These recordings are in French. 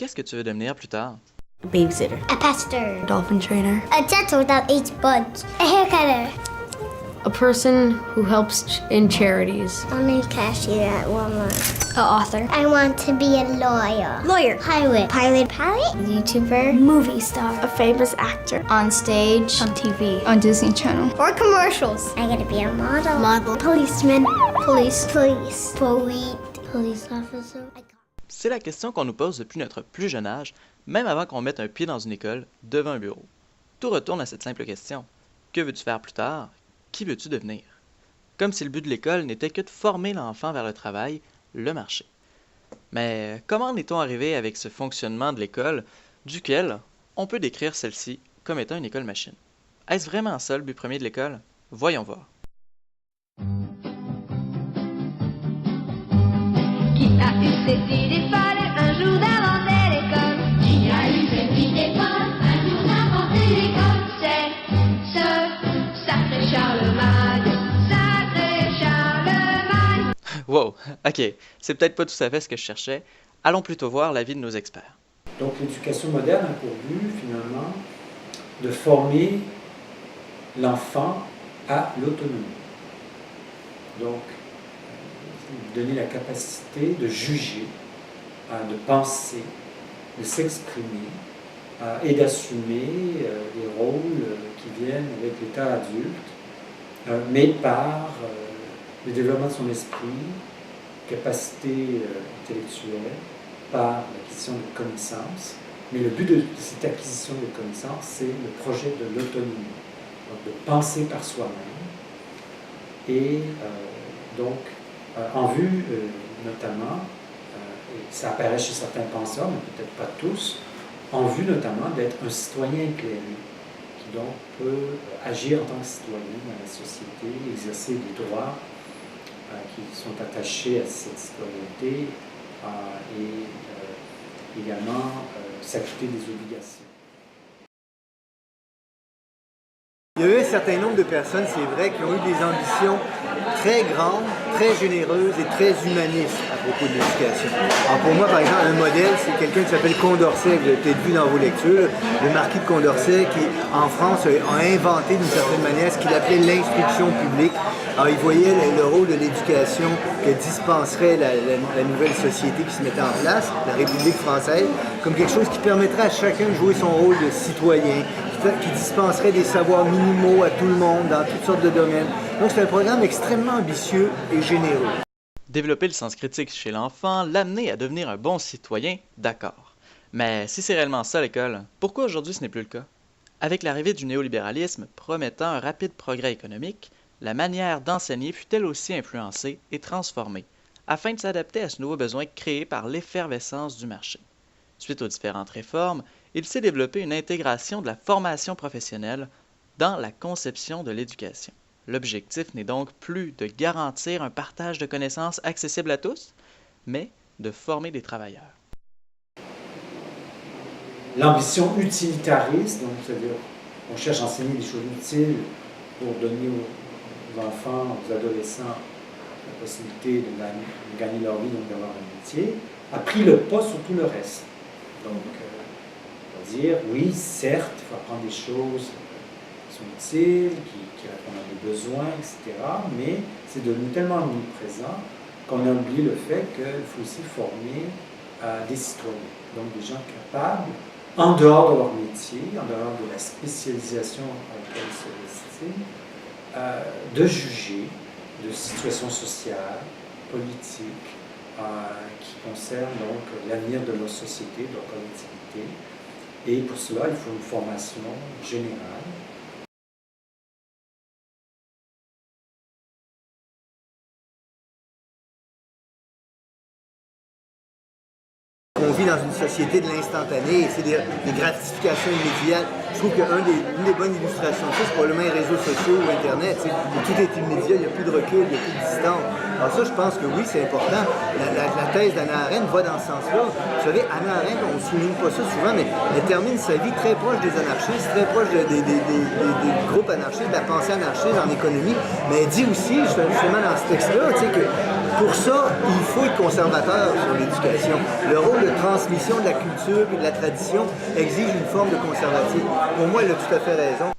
Qu'est-ce que tu veux devenir plus tard? A babysitter. A pastor. Dolphin trainer. A dental that eats bugs. A haircutter. A person who helps in charities. I'm a cashier at Walmart. A author. I want to be a lawyer. Lawyer. Pilot. Pilot. YouTuber. Movie star. A famous actor. On stage. On TV. On Disney Channel. Or commercials. I gotta be a model. Model. Policeman. Police. Police. Police officer. C'est la question qu'on nous pose depuis notre plus jeune âge, même avant qu'on mette un pied dans une école, devant un bureau. Tout retourne à cette simple question. Que veux-tu faire plus tard? Qui veux-tu devenir? Comme si le but de l'école n'était que de former l'enfant vers le travail, le marché. Mais comment en est-on arrivé avec ce fonctionnement de l'école, duquel on peut décrire celle-ci comme étant une école machine? Est-ce vraiment ça le but premier de l'école? Voyons voir. Qui a eu cette idée folle un jour d'inventer l'école? Qui a eu cette idée folle un jour d'inventer l'école? C'est ce sacré Charlemagne, sacré Charlemagne. Wow, ok, c'est peut-être pas tout à fait ce que je cherchais. Allons plutôt voir l'avis de nos experts. Donc l'éducation moderne a pour but, finalement, de former l'enfant à l'autonomie. Donc, donner la capacité de juger, de penser, de s'exprimer et d'assumer les rôles qui viennent avec l'état adulte, mais par le développement de son esprit, capacité intellectuelle, par l'acquisition de connaissances. Mais le but de cette acquisition de connaissances, c'est le projet de l'autonomie, donc de penser par soi-même. Et donc, en vue notamment, et ça apparaît chez certains penseurs, mais peut-être pas tous, en vue notamment d'être un citoyen éclairé, qui donc peut agir en tant que citoyen dans la société, exercer des droits qui sont attachés à cette citoyenneté et également s'acquitter des obligations. Il y a eu un certain nombre de personnes, c'est vrai, qui ont eu des ambitions très grandes, très généreuses et très humanistes à propos de l'éducation. Alors pour moi, par exemple, un modèle, c'est quelqu'un qui s'appelle Condorcet, que vous avez peut-être vu dans vos lectures, le marquis de Condorcet, qui, en France, a inventé d'une certaine manière ce qu'il appelait l'instruction publique. Alors il voyait le rôle de l'éducation que dispenserait la nouvelle société qui se mettait en place, la République française, comme quelque chose qui permettrait à chacun de jouer son rôle de citoyen, qui dispenserait des savoirs minimaux à tout le monde dans toutes sortes de domaines. Donc c'est un programme extrêmement ambitieux et généreux. Développer le sens critique chez l'enfant, l'amener à devenir un bon citoyen, d'accord. Mais si c'est réellement ça l'école, pourquoi aujourd'hui ce n'est plus le cas? Avec l'arrivée du néolibéralisme promettant un rapide progrès économique, la manière d'enseigner fut elle aussi influencée et transformée, afin de s'adapter à ce nouveau besoin créé par l'effervescence du marché. Suite aux différentes réformes, il s'est développé une intégration de la formation professionnelle dans la conception de l'éducation. L'objectif n'est donc plus de garantir un partage de connaissances accessible à tous, mais de former des travailleurs. L'ambition utilitariste, donc c'est-à-dire on cherche à enseigner des choses utiles pour donner aux enfants, aux adolescents la possibilité de gagner leur vie, donc d'avoir un métier, a pris le pas sur tout le reste. Donc, on va dire, oui, certes, il faut apprendre des choses qui sont utiles, qui répondent à des besoins, etc. Mais c'est devenu tellement omniprésent qu'on a oublié le fait qu'il faut aussi former des citoyens, donc des gens capables, en dehors de leur métier, en dehors de la spécialisation à laquelle ils se destinent, de juger de situations sociales, politiques, qui concernent donc l'avenir de leur société, de leur collectivité. Et pour cela, il faut une formation générale. On vit dans une société de l'instantané, c'est des gratifications immédiates. Je trouve qu'une des bonnes illustrations de ça, c'est probablement les réseaux sociaux ou Internet, où tout est immédiat, il n'y a plus de recul, il n'y a plus de distance. Alors ça, je pense que oui, c'est important. La thèse d'Hannah Arendt va dans ce sens-là. Vous savez, Hannah Arendt, on ne souligne pas ça souvent, mais elle termine sa vie très proche des anarchistes, très proche des groupes anarchistes, de la pensée anarchiste en économie. Mais elle dit aussi, justement dans ce texte-là, que Pour ça, il faut être conservateur sur l'éducation. Le rôle de transmission de la culture et de la tradition exige une forme de conservatisme. Pour moi, elle a tout à fait raison.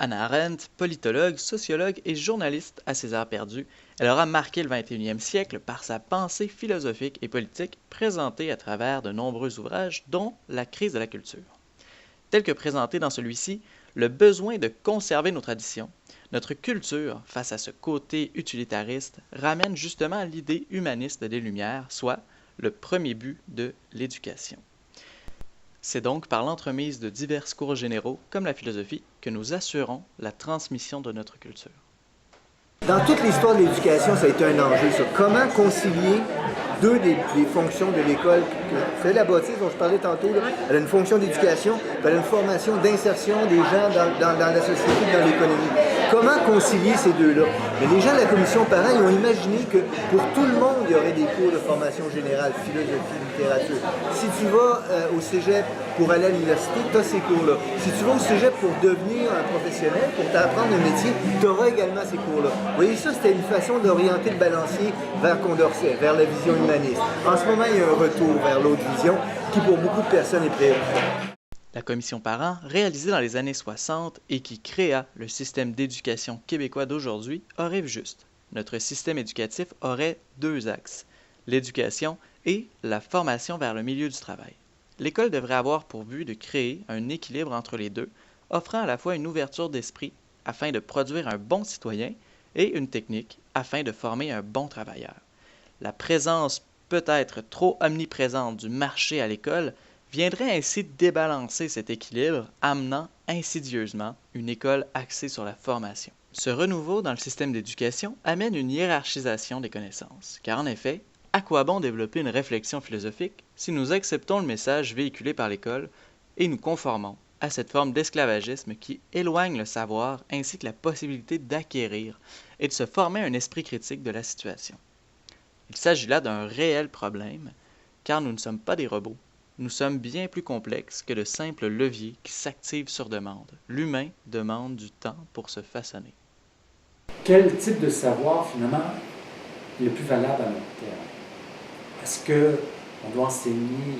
Hannah Arendt, politologue, sociologue et journaliste à ses heures perdues, elle aura marqué le 21e siècle par sa pensée philosophique et politique présentée à travers de nombreux ouvrages, dont La crise de la culture. Tel que présenté dans celui-ci, le besoin de conserver nos traditions, notre culture face à ce côté utilitariste, ramène justement à l'idée humaniste des Lumières, soit le premier but de l'éducation. C'est donc par l'entremise de divers cours généraux, comme la philosophie, que nous assurons la transmission de notre culture. Dans toute l'histoire de l'éducation, ça a été un enjeu, ça. Comment concilier deux des fonctions de l'école? C'est la bâtisse dont je parlais tantôt, là. Elle a une fonction d'éducation, elle a une formation d'insertion des gens dans la société, dans l'économie. Comment concilier ces deux-là? Mais les gens de la commission parents, ils ont imaginé que pour tout le monde, il y aurait des cours de formation générale, philosophie, littérature. Si tu vas au cégep pour aller à l'université, tu as ces cours-là. Si tu vas au cégep pour devenir un professionnel, pour t'apprendre un métier, tu auras également ces cours-là. Vous voyez, ça, c'était une façon d'orienter le balancier vers Condorcet, vers la vision humaniste. En ce moment, il y a un retour vers l'autre vision qui, pour beaucoup de personnes, est préoccupante. La commission parents, réalisée dans les années 60 et qui créa le système d'éducation québécois d'aujourd'hui, aurait vu juste. Notre système éducatif aurait deux axes, l'éducation et la formation vers le milieu du travail. L'école devrait avoir pour but de créer un équilibre entre les deux, offrant à la fois une ouverture d'esprit afin de produire un bon citoyen et une technique afin de former un bon travailleur. La présence peut-être trop omniprésente du marché à l'école viendrait ainsi débalancer cet équilibre, amenant insidieusement une école axée sur la formation. Ce renouveau dans le système d'éducation amène une hiérarchisation des connaissances, car en effet, à quoi bon développer une réflexion philosophique si nous acceptons le message véhiculé par l'école et nous conformons à cette forme d'esclavagisme qui éloigne le savoir ainsi que la possibilité d'acquérir et de se former un esprit critique de la situation. Il s'agit là d'un réel problème, car nous ne sommes pas des robots. Nous sommes bien plus complexes que de simples leviers qui s'activent sur demande. L'humain demande du temps pour se façonner. Quel type de savoir, finalement, est le plus valable à long terme? Est-ce qu'on doit enseigner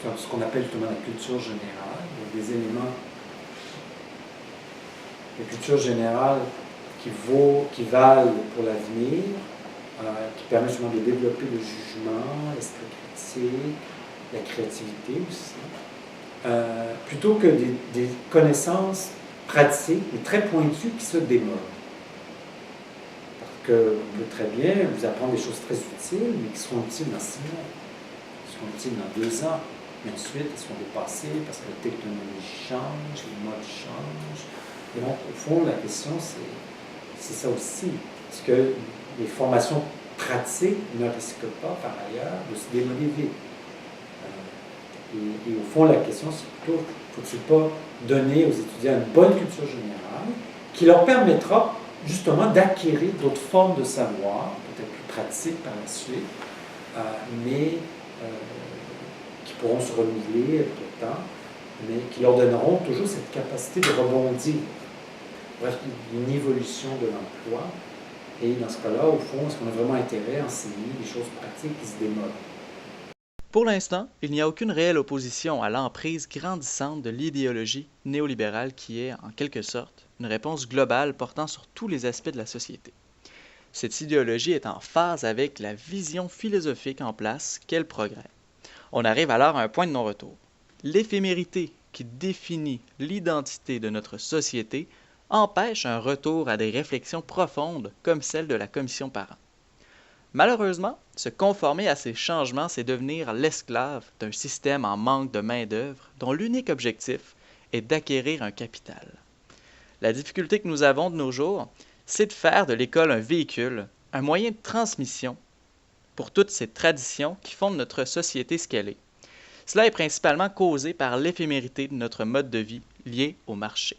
ce qu'on appelle justement la culture générale, des éléments de culture générale qui valent pour l'avenir, qui permettent justement de développer le jugement, l'esprit critique, la créativité aussi, plutôt que des connaissances pratiques, mais très pointues, qui se démodent. Parce qu'on peut très bien vous apprendre des choses très utiles, mais qui seront utiles dans 6 mois, qui seront utiles dans 2 ans, mais ensuite elles seront dépassées parce que la technologie change, les modes changent. Et donc, au fond, la question, c'est ça aussi. Est-ce que les formations pratiques ne risquent pas, par ailleurs, de se démoder vite? Et au fond, la question, c'est plutôt, faut-il pas donner aux étudiants une bonne culture générale qui leur permettra justement d'acquérir d'autres formes de savoir, peut-être plus pratiques par la suite, mais qui pourront se renouveler avec le temps, mais qui leur donneront toujours cette capacité de rebondir. Bref, une évolution de l'emploi. Et dans ce cas-là, au fond, est-ce qu'on a vraiment intérêt à enseigner des choses pratiques qui se démodent? Pour l'instant, il n'y a aucune réelle opposition à l'emprise grandissante de l'idéologie néolibérale qui est, en quelque sorte, une réponse globale portant sur tous les aspects de la société. Cette idéologie est en phase avec la vision philosophique en place qu'elle progresse. On arrive alors à un point de non-retour. L'éphémérité qui définit l'identité de notre société empêche un retour à des réflexions profondes comme celle de la commission parents. Malheureusement, se conformer à ces changements, c'est devenir l'esclave d'un système en manque de main-d'œuvre dont l'unique objectif est d'acquérir un capital. La difficulté que nous avons de nos jours, c'est de faire de l'école un véhicule, un moyen de transmission pour toutes ces traditions qui font de notre société ce qu'elle est. Cela est principalement causé par l'éphémérité de notre mode de vie lié au marché.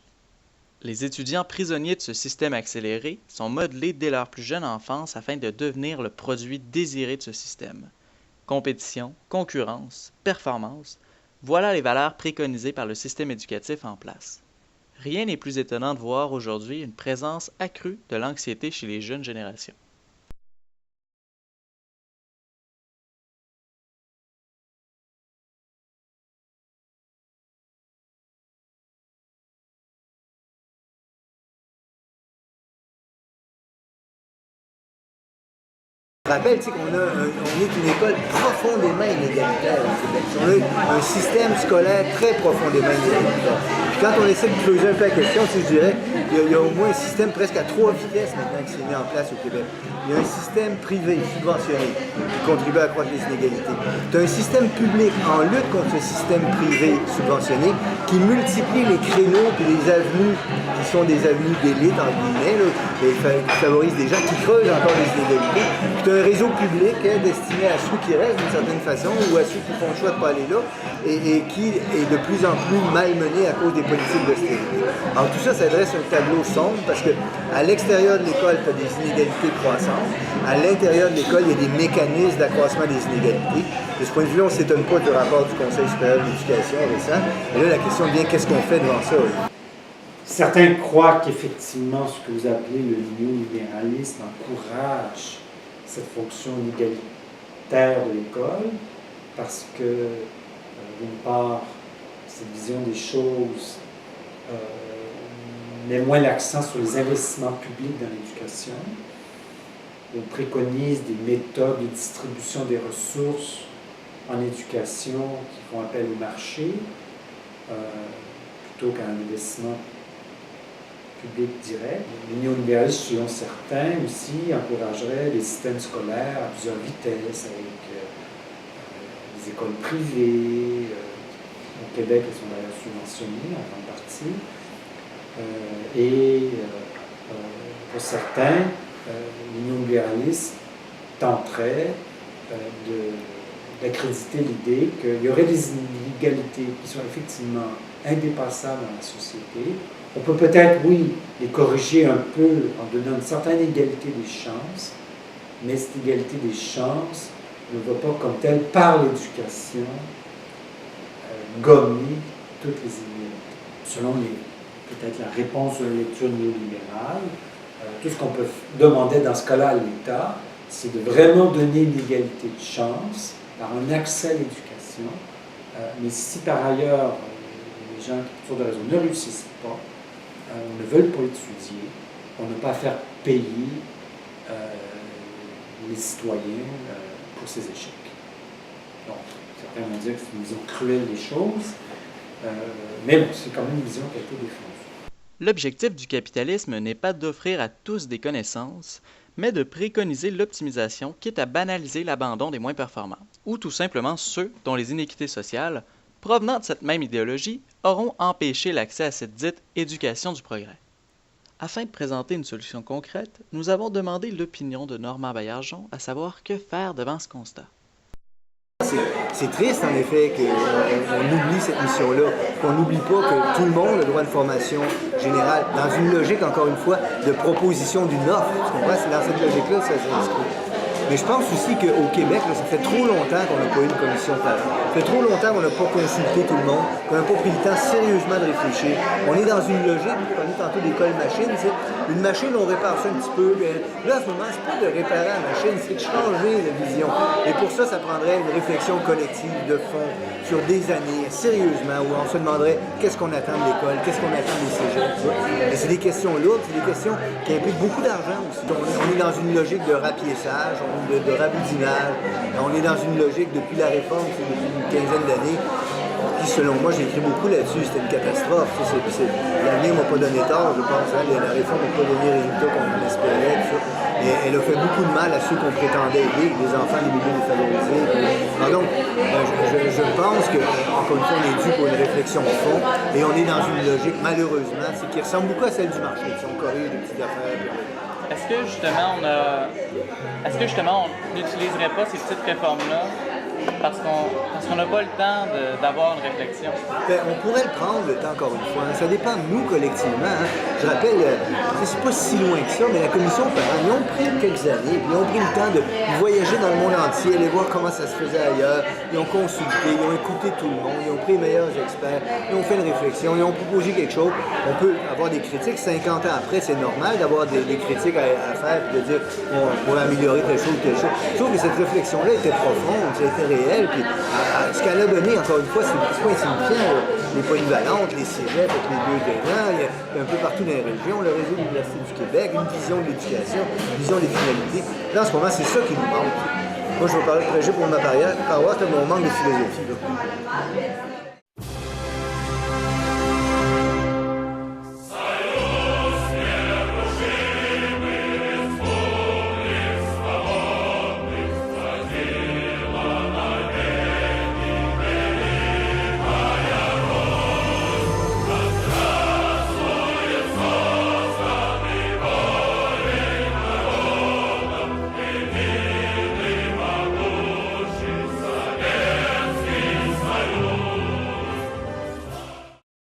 Les étudiants prisonniers de ce système accéléré sont modelés dès leur plus jeune enfance afin de devenir le produit désiré de ce système. Compétition, concurrence, performance, voilà les valeurs préconisées par le système éducatif en place. Rien n'est plus étonnant de voir aujourd'hui une présence accrue de l'anxiété chez les jeunes générations. Je rappelle on est une école profondément inégalitaire au Québec. On a un système scolaire très profondément inégalitaire. Puis quand on essaie de creuser un peu la question, je dirais qu'il y a au moins un système presque à 3 vitesses maintenant qui s'est mis en place au Québec. Il y a un système privé subventionné qui contribue à accroître les inégalités. Tu as un système public en lutte contre le système privé subventionné qui multiplie les créneaux et les avenues qui sont des avenues d'élite, en guillemets, là, et qui favorisent des gens qui creusent encore les inégalités. Puis tu as un réseau public destiné à ceux qui restent d'une certaine façon ou à ceux qui font le choix de ne pas aller là et qui est de plus en plus malmené à cause des politiques d'austérité. Alors tout ça, ça dresse un tableau sombre parce qu'à l'extérieur de l'école, tu as des inégalités croissantes. À l'intérieur de l'école, il y a des mécanismes d'accroissement des inégalités. De ce point de vue, on ne s'étonne pas du rapport du Conseil supérieur de l'éducation récent. Et là, la question devient qu'est-ce qu'on fait devant ça? Certains croient qu'effectivement, ce que vous appelez le néolibéralisme encourage cette fonction inégalitaire de l'école parce que, d'une part, cette vision des choses met moins l'accent sur les investissements publics dans l'éducation. On préconise des méthodes de distribution des ressources en éducation qui font appel au marché plutôt qu'à un investissement public direct. Le néolibéralisme, selon certains, aussi encouragerait les systèmes scolaires à plusieurs vitesses avec des écoles privées. Au Québec, elles sont d'ailleurs subventionnées en grande partie. Pour certains, le néolibéralisme tenterait d'accréditer l'idée qu'il y aurait des inégalités qui sont effectivement indépassables dans la société. On peut peut-être, oui, les corriger un peu en donnant une certaine égalité des chances, mais cette égalité des chances ne va pas comme telle, par l'éducation, gommer toutes les inégalités. Selon peut-être la réponse de la lecture néolibérale, tout ce qu'on peut demander dans ce cas-là à l'État, c'est de vraiment donner une égalité de chance par un accès à l'éducation. Mais si par ailleurs, les gens qui, pour des raisons, ne réussissent pas, ne veulent pas étudier, on n'a pas à faire payer les citoyens pour ces échecs. Donc, certains vont dire que c'est une vision cruelle des choses, mais bon, c'est quand même une vision qui a été défendue. L'objectif du capitalisme n'est pas d'offrir à tous des connaissances, mais de préconiser l'optimisation, quitte à banaliser l'abandon des moins performants, ou tout simplement ceux dont les inéquités sociales, provenant de cette même idéologie, auront empêché l'accès à cette dite éducation du progrès. Afin de présenter une solution concrète, nous avons demandé l'opinion de Normand Baillargeon, à savoir que faire devant ce constat. C'est triste, en effet, qu'on oublie cette mission-là, qu'on n'oublie pas que tout le monde a le droit de formation générale, dans une logique, encore une fois, de proposition d'une offre. Tu comprends? C'est dans cette logique-là que ça s'inscrit. Mais je pense aussi qu'au Québec, là, ça fait trop longtemps qu'on n'a pas eu une commission pareille. Ça fait trop longtemps qu'on n'a pas consulté tout le monde, qu'on n'a pas pris le temps sérieusement de réfléchir. On est dans une logique, on parlait tantôt d'école machine, une machine, on répare ça un petit peu. Mais là, en ce moment, c'est pas de réparer la machine, c'est de changer de vision. Et pour ça, ça prendrait une réflexion collective de fond sur des années, sérieusement, où on se demanderait qu'est-ce qu'on attend de l'école, qu'est-ce qu'on attend des cégeps. Mais c'est des questions lourdes, c'est des questions qui impliquent beaucoup d'argent aussi. On est dans une logique de rapiessage, de raboudinage. On est dans une logique depuis la réforme, depuis une quinzaine d'années, qui selon moi, j'ai écrit beaucoup là-dessus, c'était une catastrophe. L'avenir ne m'a pas donné tort, je pense. Hein, la réforme n'a pas donné les résultats qu'on en espérait. Tout ça. Et elle a fait beaucoup de mal à ceux qu'on prétendait aider, les enfants des milieux défavorisés. Alors donc, je pense que, encore une fois, on est dû pour une réflexion de fond, et on est dans une logique, malheureusement, qui ressemble beaucoup à celle du marché, si on corrige des petites affaires. Est-ce que justement on n'utiliserait pas ces petites réformes-là parce qu'on n'a pas le temps d'avoir une réflexion. Ben, on pourrait le prendre le temps encore une fois. Ça dépend de nous collectivement. Hein. Je rappelle, c'est pas si loin que ça, mais la commission parents, ils ont pris quelques années, puis ils ont pris le temps de voyager dans le monde entier, aller voir comment ça se faisait ailleurs. Ils ont consulté, ils ont écouté tout le monde, ils ont pris les meilleurs experts, ils ont fait une réflexion, ils ont proposé quelque chose. On peut avoir des critiques. 50 ans après, c'est normal d'avoir des critiques à faire et de dire on pourrait améliorer telle chose, telle chose. Je trouve que cette réflexion-là était profonde, c'était réel. Puis, ce qu'elle a donné, encore une fois, c'est pas insignifiant. Les polyvalentes, les cégeps avec les 2 terrains, il y a un peu partout dans les régions, le réseau de l'Université du Québec, une vision de l'éducation, une vision des finalités. Là, en ce moment, c'est ça qui nous manque. Moi, je vais parler de projet pour ma carrière, mais on manque de philosophie. Là.